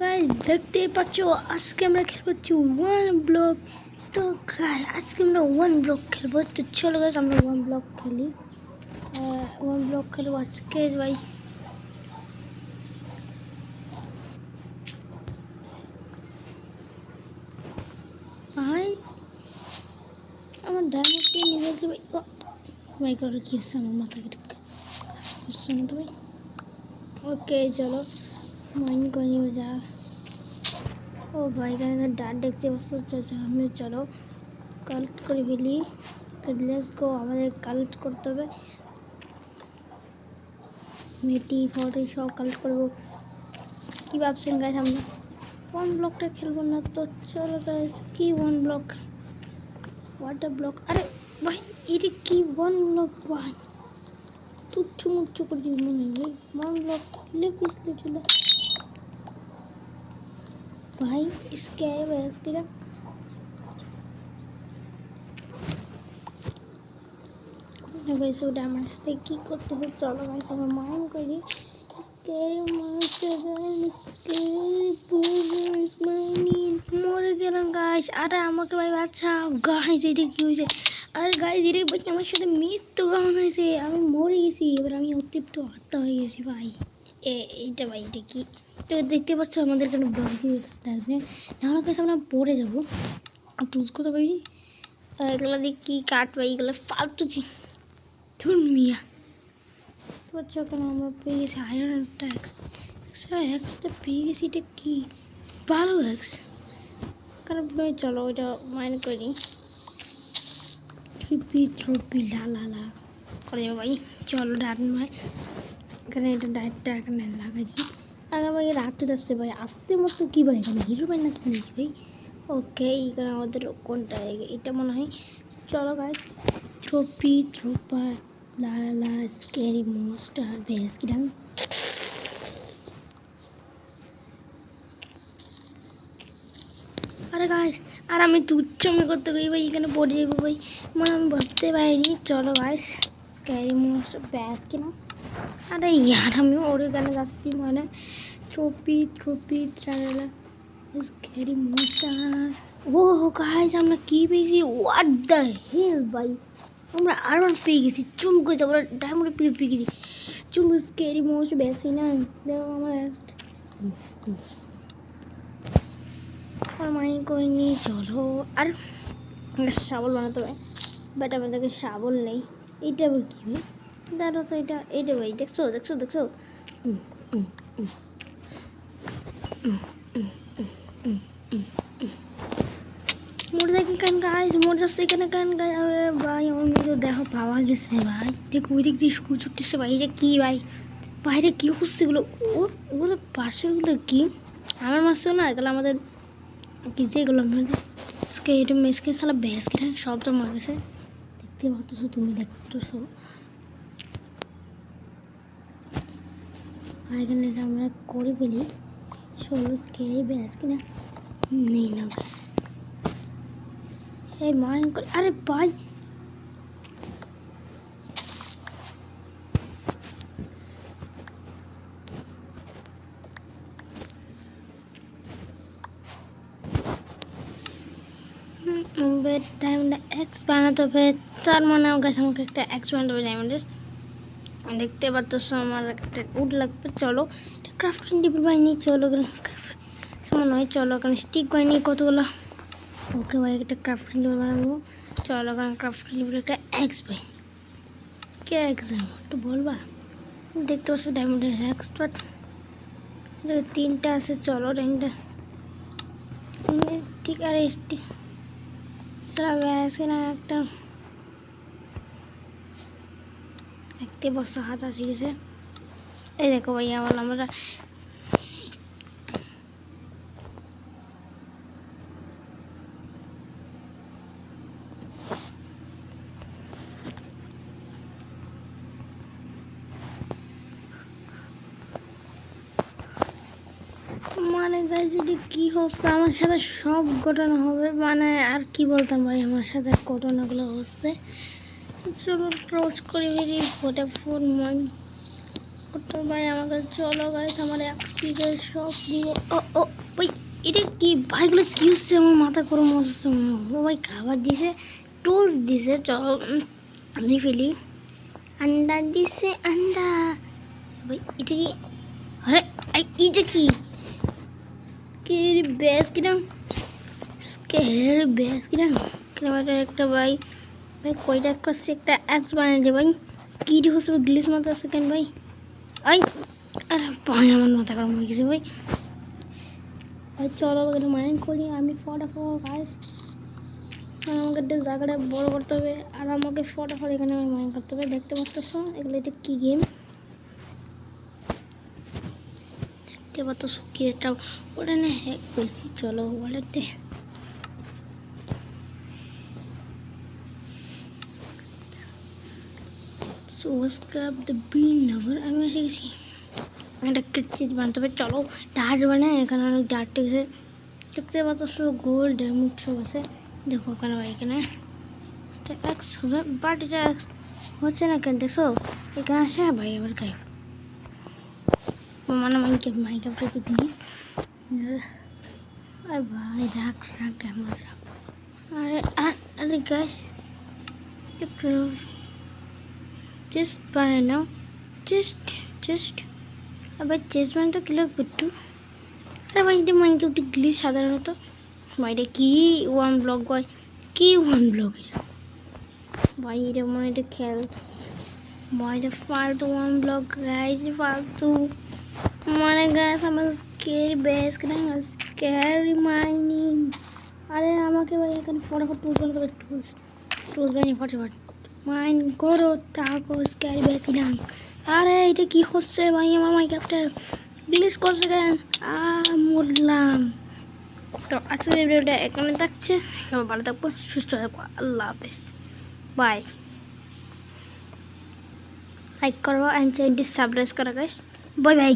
Guys দেখতেই পাচ্ছ আজকে আমরা খেলবো ওয়ান ব্লক। তো গাইস আজকে আমরা ওয়ান ব্লক খেলবো। তো চলো গাইস আমরা ওয়ান ব্লক খেলবো আজকে ভাই। ভাই আমার ডায়মন্ডটি নিয়ে গেছে ভাই। ও ভাই করে কি আমার মাথা কেটে কাজ করছে না তো ভাই। ওকে চলো মাইন্ড করে নিয়ে যা। ও ভাই এখানে ডাট দেখতে পাচ্ছ, আমি চলো কালেক্ট করে ফেলি। লেটস গো, আমাদের কালেক্ট করতে হবে। মেটি ফটো সব কালেক্ট করবো। কি ভাবছেন গাইস আমরা ওয়ান ব্লকটা খেলবো না? তো চলো গাইস কি ওয়ান ব্লক ওয়াটার ব্লক। আরে ভাই এটা কি ওয়ান ব্লক ভাই? তুচ্ছ মুচ্ছ করে দিবি মনে হয় ওয়ান ব্লক খেলে পিছলে চলে ভাই। স্ক্যার ব্যাসকিরা গাইস ওটা আমার সাথে কি করতেছে? চলো গাইস আমরা মাইন্ড করি। মরে গেলাম গাইস। আরে আমাকে ভাই বাঁচাও গাইস। এটা কি হয়েছে? আর গাইস এটা ভাই আমার সাথে মৃত্যু কেমন হয়েছে? আমি মরে গেছি, এবার আমি অতিরিক্ত হত্যা হয়ে গেছি ভাই। এইটা ভাই এটা কি? তো দেখতে পাচ্ছ আমাদের এখানে ব্লক দিয়ে ডাকবে না হলে কাছে আমরা পড়ে যাবো। টুজ করতে পারি এগুলো দিয়ে কি কাট ভাই? এগুলো ফালতু ধুর মিয়া। পাচ্ছ কেন আমরা পেয়ে গেছি আয়রন ট্যাক্স। এক্সটা পেয়ে গেছি। এটা কি ভালো এক্স? কারণ চলো ওইটা মাইন্ড করি। থ্রুপি লা করে যাবো ভাই। চলো ডান ভাই এখানে এটা ডাইটটা এখানে লাগাই দিই। আর ভাই রাত আসছে ভাই, আসতে মতো কি ভাই এখানে হিরো বাইন আসছে নাকি ভাই? ওকে এখানে আমাদের কোনটা এটা মনে হয়। চলো গাইস থ্রোপা লা স্কেরি মনস্টার বেস কি ডান। আরে গাইস আর আমি তুচ্ছমি করতে গই ভাই, এখানে পড়ে যাবো ভাই, মানে আমি ভাবতে পারিনি। চলো গাইস স্ক্যারি মনস্টার ব্যাস কিনা। আরে ইয়ার আমি ওর এখানে যাচ্ছি মানে থ্রোপি ট্রালা স্ক্যারি মনস্টার। ও গাইস আমরা কি পেয়েছি? হোয়াট দ্য হেল ভাই, আমরা আরবার পেয়ে গেছি। চুমক গেছে, আমরা ডায়মন্ড পেয়ে গেছি। চুমক স্ক্যারি মনস্টার বেশি না দেখো আমার মাইন্ড করে নিয়ে চলো। আর শাবল বানাতে হবে, বাট আমাদেরকে শাবল নেই। এইটা আবার কী ভাই? দাঁড়ো তো এইটা ভাই দেখছো মোর দেখেন কান গাইজ, মোর যাচ্ছে এখানে কান গাই ভাই। আমার তো দেখো পাওয়া গেছে ভাই। দেখো ওই দিক দিয়ে স্কুল ছুটতেছে ভাই। এটা কি ভাই? বাইরে কি হচ্ছে এগুলো? ওগুলো পাশে ওগুলো কি আমার মাসে না? তাহলে আমাদের কি যেগুলো আমাদের স্কেট মেসকে সালা ব্যাসকে সব তো মার গেছে। দেখতে পাচ্ছ, তুমি দেখতেছো এখানে আমরা করে ফেলি। ষোলো স্কেট ব্যাস কিনা নেই না ব্যাস। এই মান করে আরে ভাই ডায়মন্ড এক্স বানাতে হবে। তার মানে গাছ আমাকে একটা এক্স বানাতে হবে ডায়মন্ড। দেখতে পাচ্ছ আমার একটা উড লাগবে। চলো এটা ক্রাফটিং টেবিল বানিয়ে চলো সমান হয়। চলো এখানে স্টিক বানিয়ে কতগুলো। ওকে ভাই একটা ক্রাফটিং টেবিল বানাবো। চলো এখানে ক্রাফটিং টেবিল একটা এক্স ভাই। কে এক্স একটু বলবা? দেখতে পাচ্ছ ডায়মন্ডের এক্স বাট তিনটা আছে। চলো তিনটা স্টিক আর স্টিক না একটা দেখতে পাচ্ছ হাত আসে গেছে। এই দেখো ভাই আমার আমরা মানে গাইজ এটা কি হচ্ছে আমার সাথে? সব ঘটনা হবে মানে আর কি বলতাম ভাই, আমার সাথে ঘটনাগুলো হচ্ছে। চলো ক্লোজ করে বেরিয়ে ফোন তো ভাই আমাকে চলো গাইস আমার এক্সপিরিয়েন্স সব দিব। ও ও ভাই এটা কি ভাইগুলো কি হচ্ছে আমার মাথা গরম হচ্ছে। ও ভাই খাবার দিছে টুলস দিছে চলো আমি ফেলি আন্ডা দিছে আন্ডা ভাই এটা কি আরে এটা কি স্কেরি বেস কিরম স্কেরি বেস কিরম ক্যামেরা একটা ভাই ভাই কয়টা করছে একটা অ্যাক্স বানিয়ে দে ভাই কি হচ্ছে গ্লিচ মতো আছে কেন ভাই আই আরে ভাই আমার মাথা গরম হয়ে গেছে ভাই চলো এখানে মাইন্ড করি আমি ফটাফট গাইস আমাকে একটা জায়গাটা বড় করতে হবে আর আমাকে ফটাফট এখানে আমি মাইন্ড করতে হবে দেখতে পাচ্ছ এগুলো এটা কী গেম দেখতে পাচ্ছ কি একটা ওটা না হ্যাক করছি চলো ওয়ালেটে সাবস্ক্রাইব দ্য বিন নাম্বার আমি এসে গেছি একটা চিজ বানাতে হবে চলো ডার্ট বানায় এখানে অনেক ডার্ট টেকেছে দেখতে পাচ্ছ গোল্ড ডায়মন্ড সব আছে দেখো ওখানে এখানে এটা এক্স হবে বাট এটা এক্স হচ্ছে না কেন দেখছো এখানে আসে ভাই আবার গায়ে মানে মাইক্যাপটা তো প্লিজ আরে ভাই রাখ ডায়মন্ড রাখ আরে আরে গাছ একটু চেস্ট বানায় নাও চেস্ট আবার চেস্ট বানাতে কি লাগবে একটু আরে ভাই এটা মাইক্যাপটা গ্লিচ সাধারণত ভাই এটা কি ওয়ান ব্লক ভাই কি ওয়ান ব্লক এটা ভাই এটা মনে এটা খেল ভাই এটা ফালতু ওয়ান ব্লক গাইজ ফালতু মানে গাছ আমার স্কেরি বেস স্কেরি মাইনিং আরে আমাকে ভাই এখানে ফটাফট টুলস বানাতে হবে টুলস বানিয়ে ফটাফট মাইন করো তাকো স্কেরি বেস কিনাম আরে এটা কি হচ্ছে ভাই আমার মাইক্যাপটা গ্লিচ করছে কেন মরলাম তো আজকের এই ভিডিওটা এখানে থাকছে সবাই ভালো থাকবো সুস্থ থাকবো আল্লাহ হাফেজ বাই লাইক করবো অ্যান্ড চ্যানেলটি সাবস্ক্রাইব করো গাইস বাই বাই